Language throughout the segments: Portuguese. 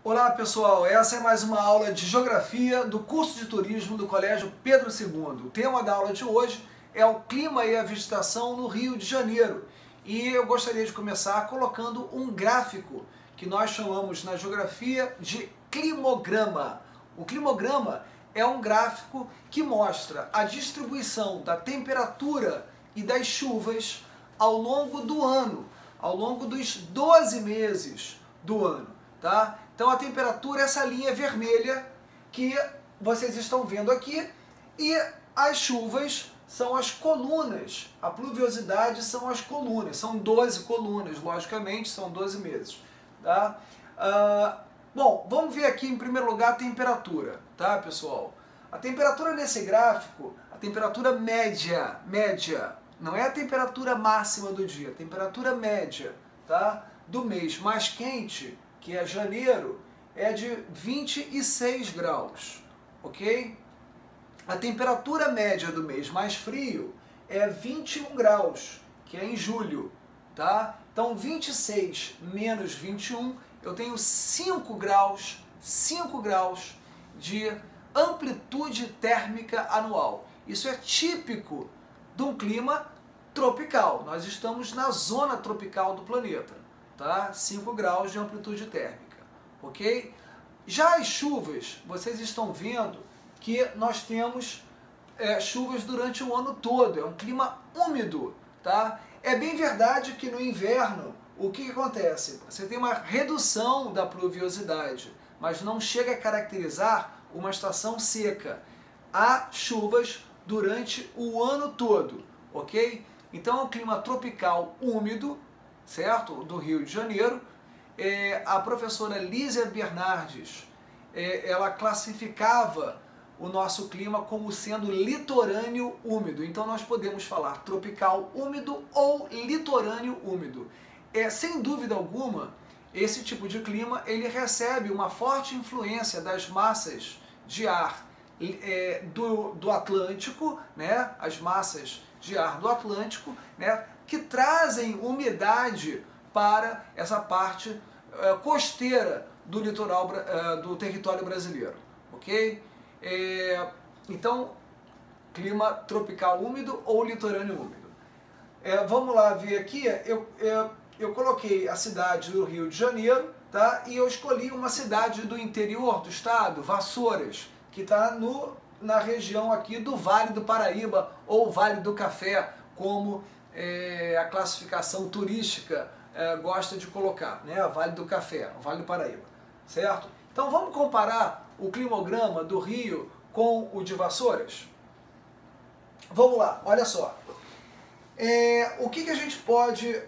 Olá pessoal, essa é mais uma aula de Geografia do curso de Turismo do Colégio Pedro II. O tema da aula de hoje é o clima e a vegetação no Rio de Janeiro. E eu gostaria de começar colocando um gráfico que nós chamamos na geografia de climograma. O climograma é um gráfico que mostra a distribuição da temperatura e das chuvas ao longo do ano, ao longo dos 12 meses do ano, tá? Então a temperatura é essa linha vermelha que vocês estão vendo aqui e as chuvas são as colunas, a pluviosidade são as colunas, são 12 colunas, logicamente, são 12 meses, tá? Bom, vamos ver aqui em primeiro lugar a temperatura, tá pessoal? A temperatura nesse gráfico, a temperatura média, não é a temperatura máxima do dia, a temperatura média, tá? Do mês mais quente, que é janeiro, é de 26 graus, ok? A temperatura média do mês mais frio é 21 graus, que é em julho, tá? Então 26 menos 21, eu tenho 5 graus de amplitude térmica anual. Isso é típico de um clima tropical. Nós estamos na zona tropical do planeta, tá? 5 graus de amplitude térmica, ok? Já as chuvas, vocês estão vendo que nós temos chuvas durante o ano todo, é um clima úmido, tá? É bem verdade que no inverno, o que acontece? Você tem uma redução da pluviosidade, mas não chega a caracterizar uma estação seca. Há chuvas durante o ano todo, ok? Então é um clima tropical úmido, certo? Do Rio de Janeiro. A professora Lísia Bernardes, ela classificava o nosso clima como sendo litorâneo úmido. Então nós podemos falar tropical úmido ou litorâneo úmido. Sem dúvida alguma, esse tipo de clima ele recebe uma forte influência das massas de ar do Atlântico, né? As massas de ar do Atlântico, né? Que trazem umidade para essa parte costeira do litoral do território brasileiro, ok? Então, clima tropical úmido ou litorâneo úmido. Vamos lá ver aqui, eu coloquei a cidade do Rio de Janeiro, tá? E eu escolhi uma cidade do interior do estado, Vassouras, que está na região aqui do Vale do Paraíba ou Vale do Café, como a classificação turística gosta de colocar, né? Vale do Café, Vale do Paraíba, certo? Então vamos comparar o climograma do Rio com o de Vassouras? Vamos lá, olha só. O que a gente pode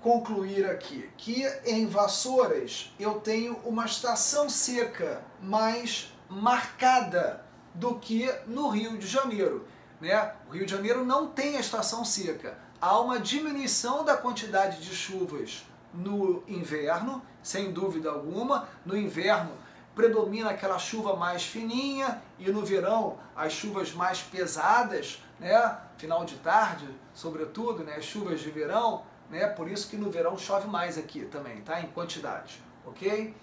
concluir aqui? Que em Vassouras eu tenho uma estação seca mais marcada do que no Rio de Janeiro, né? O Rio de Janeiro não tem a estação seca. Há uma diminuição da quantidade de chuvas no inverno, sem dúvida alguma. No inverno predomina aquela chuva mais fininha e no verão as chuvas mais pesadas, né? Final de tarde, sobretudo, né? As chuvas de verão, né? Por isso que no verão chove mais aqui também, tá? Em quantidade, ok?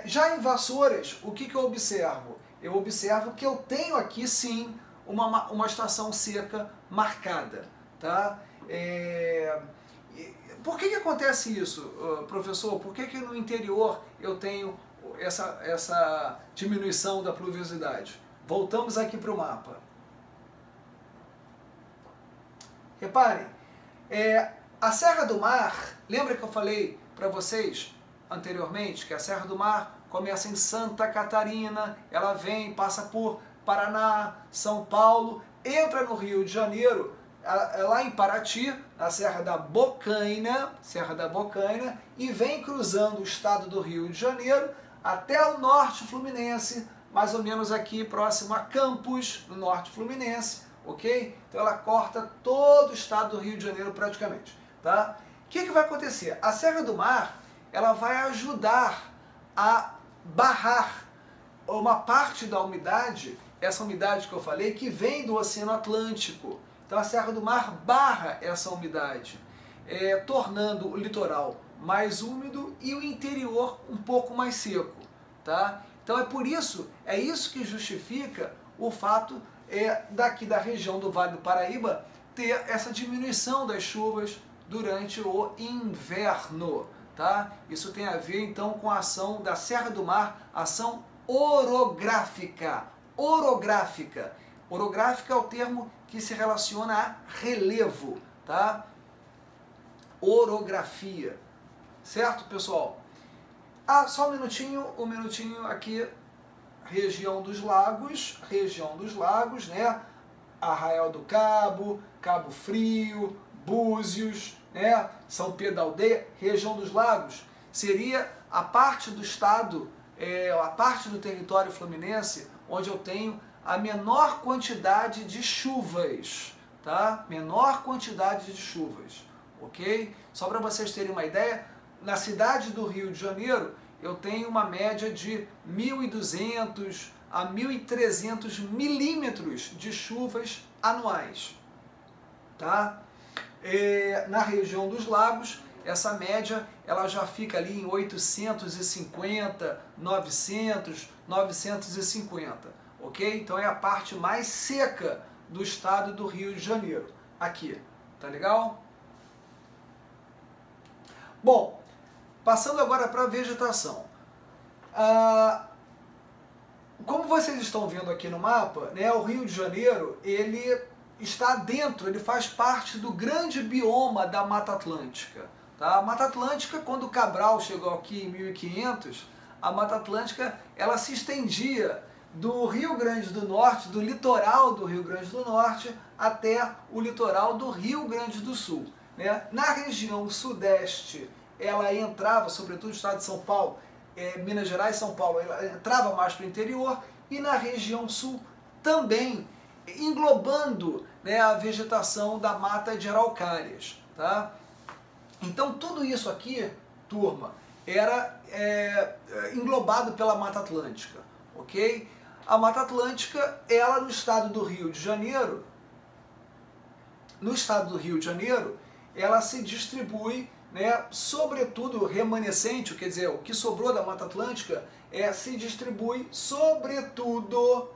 Já em Vassouras, o que eu observo? Eu observo que eu tenho aqui sim uma estação seca marcada, tá? Por que acontece isso, professor? Por que no interior eu tenho essa diminuição da pluviosidade? Voltamos aqui para o mapa. Reparem, a Serra do Mar, lembra que eu falei para vocês anteriormente que a Serra do Mar começa em Santa Catarina, ela vem, passa por Paraná, São Paulo, entra no Rio de Janeiro, lá em Paraty, na Serra da Bocaina, e vem cruzando o estado do Rio de Janeiro até o norte fluminense, mais ou menos aqui próximo a Campos, no norte fluminense, ok? Então ela corta todo o estado do Rio de Janeiro praticamente, tá? O que vai acontecer? A Serra do Mar, ela vai ajudar a barrar uma parte da umidade, essa umidade que eu falei, que vem do Oceano Atlântico. Então a Serra do Mar barra essa umidade, tornando o litoral mais úmido e o interior um pouco mais seco, tá? Então é isso que justifica o fato daqui da região do Vale do Paraíba ter essa diminuição das chuvas durante o inverno, tá? Isso tem a ver então com a ação da Serra do Mar, ação orográfica. Orográfica. Orográfica é o termo que se relaciona a relevo, tá? Orografia. Certo, pessoal? Só um minutinho aqui, região dos lagos, né? Arraial do Cabo, Cabo Frio, Búzios, né? São Pedro da Aldeia, região dos lagos, seria a parte do estado, a parte do território fluminense, onde eu tenho a menor quantidade de chuvas, tá? Menor quantidade de chuvas, ok? Só para vocês terem uma ideia, na cidade do Rio de Janeiro, eu tenho uma média de 1.200 a 1.300 milímetros de chuvas anuais, tá? Na região dos lagos, essa média ela já fica ali em 850, 900, 950, ok? Então é a parte mais seca do estado do Rio de Janeiro, aqui, tá legal? Bom, passando agora para a vegetação. Como vocês estão vendo aqui no mapa, né, o Rio de Janeiro, ele está dentro, ele faz parte do grande bioma da Mata Atlântica. Tá? A Mata Atlântica, quando o Cabral chegou aqui em 1500, a Mata Atlântica ela se estendia do Rio Grande do Norte, do litoral do Rio Grande do Norte, até o litoral do Rio Grande do Sul. Né? Na região sudeste, ela entrava, sobretudo no estado de São Paulo, Minas Gerais e São Paulo, ela entrava mais para o interior, e na região sul também, englobando, né, a vegetação da mata de araucárias. Tá? Então tudo isso aqui, turma, era englobado pela Mata Atlântica, ok? A Mata Atlântica, ela no estado do Rio de Janeiro, ela se distribui, né, sobretudo remanescente, quer dizer, o que sobrou da Mata Atlântica se distribui sobretudo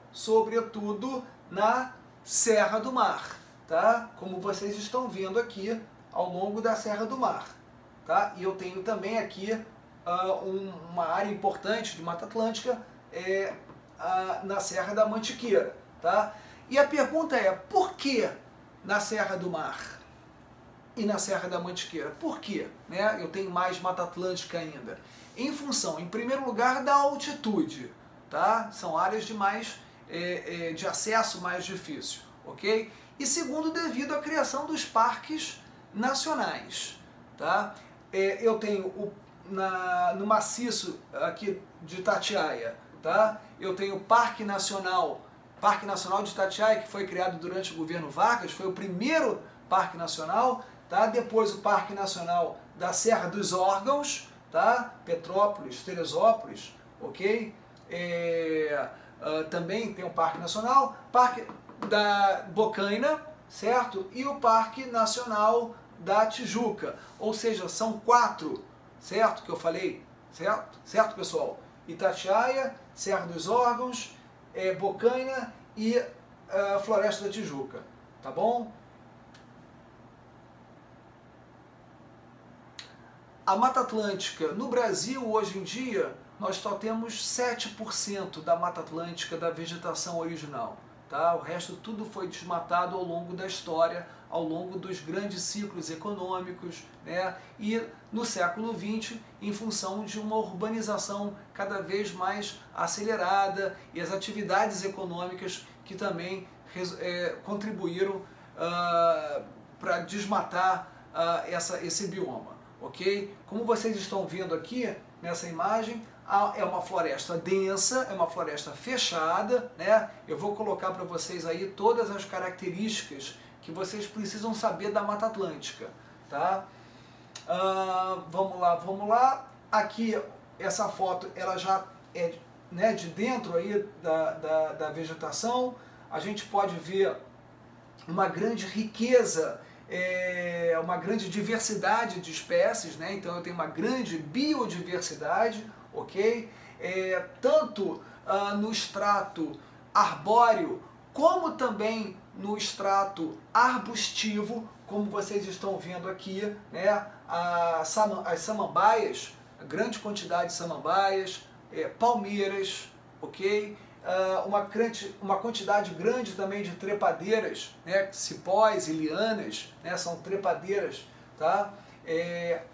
na Serra do Mar, tá? Como vocês estão vendo aqui ao longo da Serra do Mar, tá? E eu tenho também aqui uma área importante de Mata Atlântica na Serra da Mantiqueira, tá? E a pergunta é, por que na Serra do Mar e na Serra da Mantiqueira? Por quê? Né? Eu tenho mais Mata Atlântica ainda. Em função, em primeiro lugar, da altitude, tá? São áreas de acesso mais difícil, ok? E segundo, devido à criação dos parques nacionais, tá? Eu tenho no maciço aqui de Itatiaia, tá? Eu tenho o Parque Nacional de Itatiaia, que foi criado durante o governo Vargas, foi o primeiro Parque Nacional. Tá? Depois o Parque Nacional da Serra dos Órgãos, tá? Petrópolis, Teresópolis, ok? Também tem um Parque Nacional, Parque da Bocaina, certo? E o Parque Nacional da Tijuca, ou seja, são 4, certo? Que eu falei, certo? Certo, pessoal? Itatiaia, Serra dos Órgãos, Bocaina e Floresta da Tijuca, tá bom? A Mata Atlântica, no Brasil, hoje em dia, nós só temos 7% da Mata Atlântica da vegetação original. Tá? O resto tudo foi desmatado ao longo da história, ao longo dos grandes ciclos econômicos, né? E no século XX, em função de uma urbanização cada vez mais acelerada e as atividades econômicas que também contribuíram para desmatar esse bioma. Ok? Como vocês estão vendo aqui nessa imagem, é uma floresta densa, é uma floresta fechada, né? Eu vou colocar para vocês aí todas as características que vocês precisam saber da Mata Atlântica, tá? Vamos lá. Aqui, essa foto, ela já é, né, de dentro aí da vegetação. A gente pode ver uma grande riqueza uma grande diversidade de espécies, né? Então eu tenho uma grande biodiversidade, ok? Tanto no extrato arbóreo, como também no extrato arbustivo, como vocês estão vendo aqui, né? As samambaias, a grande quantidade de samambaias, palmeiras, ok? Uma quantidade grande também de trepadeiras, né? Cipós e lianas, né? São trepadeiras, tá?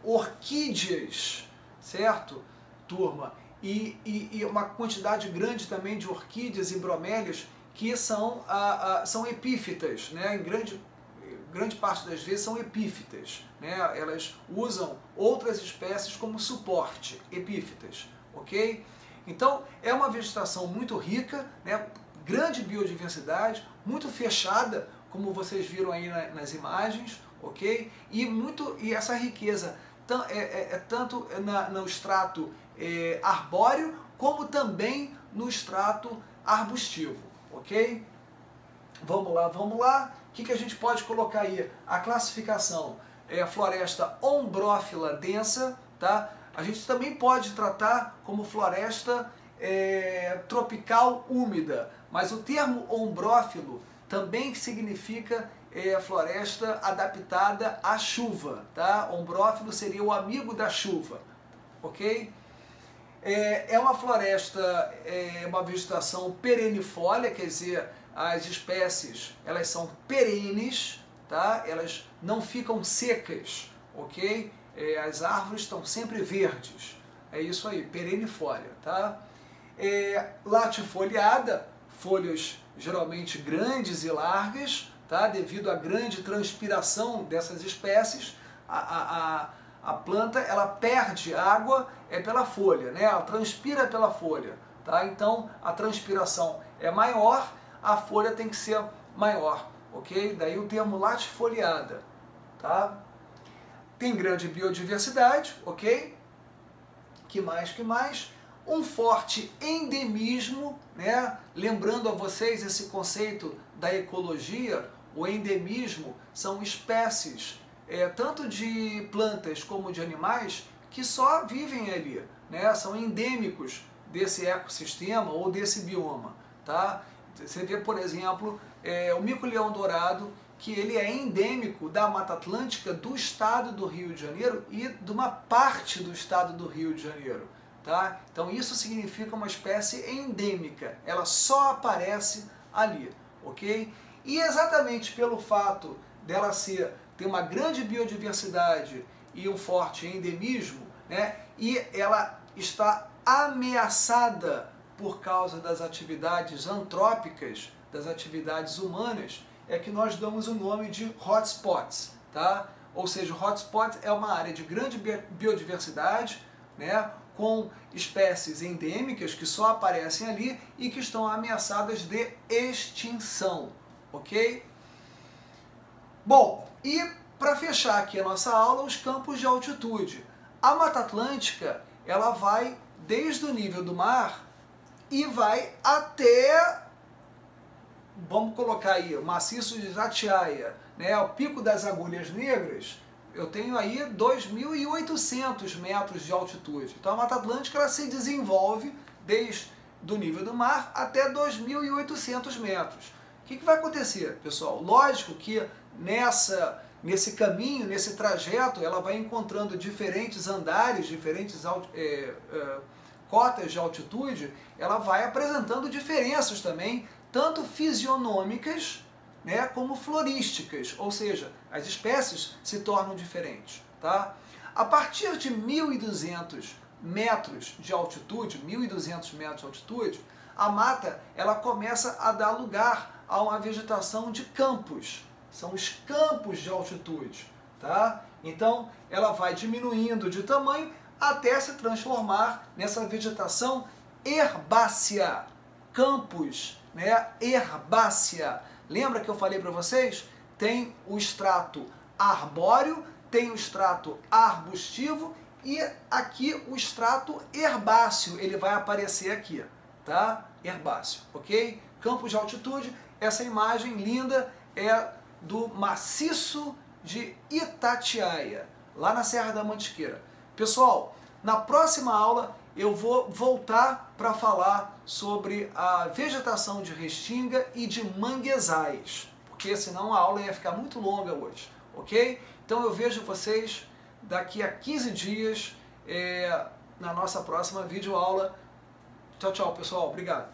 Orquídeas, certo, turma? E uma quantidade grande também de orquídeas e bromélias que são epífitas, né? Em grande parte das vezes são epífitas, né? Elas usam outras espécies como suporte, epífitas, ok? Então é uma vegetação muito rica, né? Grande biodiversidade, muito fechada, como vocês viram aí nas imagens, ok? E essa riqueza tanto no extrato arbóreo, como também no extrato arbustivo, ok? Vamos lá. O que a gente pode colocar aí? A classificação é a floresta ombrófila densa, tá? A gente também pode tratar como floresta tropical úmida, mas o termo ombrófilo também significa floresta adaptada à chuva, tá? Ombrófilo seria o amigo da chuva, ok? É uma floresta, uma vegetação perennifólia, quer dizer, as espécies elas são perenes, tá? Elas não ficam secas, ok? As árvores estão sempre verdes, é isso aí, perennifólia, tá? Latifoliada, folhas geralmente grandes e largas, tá? Devido à grande transpiração dessas espécies, a planta ela perde água pela folha, né? Ela transpira pela folha, tá? Então a transpiração é maior, a folha tem que ser maior, ok? Daí o termo latifoliada, tá? Tem grande biodiversidade, ok? Que mais? Um forte endemismo, né? Lembrando a vocês esse conceito da ecologia, o endemismo são espécies, tanto de plantas como de animais, que só vivem ali, né? São endêmicos desse ecossistema ou desse bioma, tá? Você vê, por exemplo, o mico-leão-dourado, que ele é endêmico da Mata Atlântica do estado do Rio de Janeiro e de uma parte do estado do Rio de Janeiro, tá? Então isso significa uma espécie endêmica, ela só aparece ali, ok? E exatamente pelo fato dela ter uma grande biodiversidade e um forte endemismo, né? E ela está ameaçada por causa das atividades antrópicas, das atividades humanas, é que nós damos o nome de hotspots, tá? Ou seja, o hotspot é uma área de grande biodiversidade, né? Com espécies endêmicas que só aparecem ali e que estão ameaçadas de extinção, ok? Bom, e para fechar aqui a nossa aula, os campos de altitude. A Mata Atlântica, ela vai desde o nível do mar e vai até, vamos colocar aí, o maciço de Itatiaia, né, o Pico das Agulhas Negras, eu tenho aí 2.800 metros de altitude. Então a Mata Atlântica ela se desenvolve desde o nível do mar até 2.800 metros. O que vai acontecer, pessoal? Lógico que nesse caminho, nesse trajeto, ela vai encontrando diferentes andares, diferentes cotas de altitude, ela vai apresentando diferenças também, tanto fisionômicas, né, como florísticas, ou seja, as espécies se tornam diferentes, tá? A partir de 1.200 metros de altitude, 1.200 metros de altitude, a mata ela começa a dar lugar a uma vegetação de campos, são os campos de altitude, tá? Então ela vai diminuindo de tamanho até se transformar nessa vegetação herbácea, campos, né, herbácea. Lembra que eu falei para vocês? Tem o extrato arbóreo, tem o extrato arbustivo e aqui o extrato herbáceo, ele vai aparecer aqui, tá? Herbáceo, ok? Campos de altitude, essa imagem linda é do maciço de Itatiaia, lá na Serra da Mantiqueira. Pessoal, na próxima aula eu vou voltar para falar sobre a vegetação de restinga e de manguezais, porque senão a aula ia ficar muito longa hoje, ok? Então eu vejo vocês daqui a 15 dias na nossa próxima videoaula. Tchau, tchau, pessoal. Obrigado.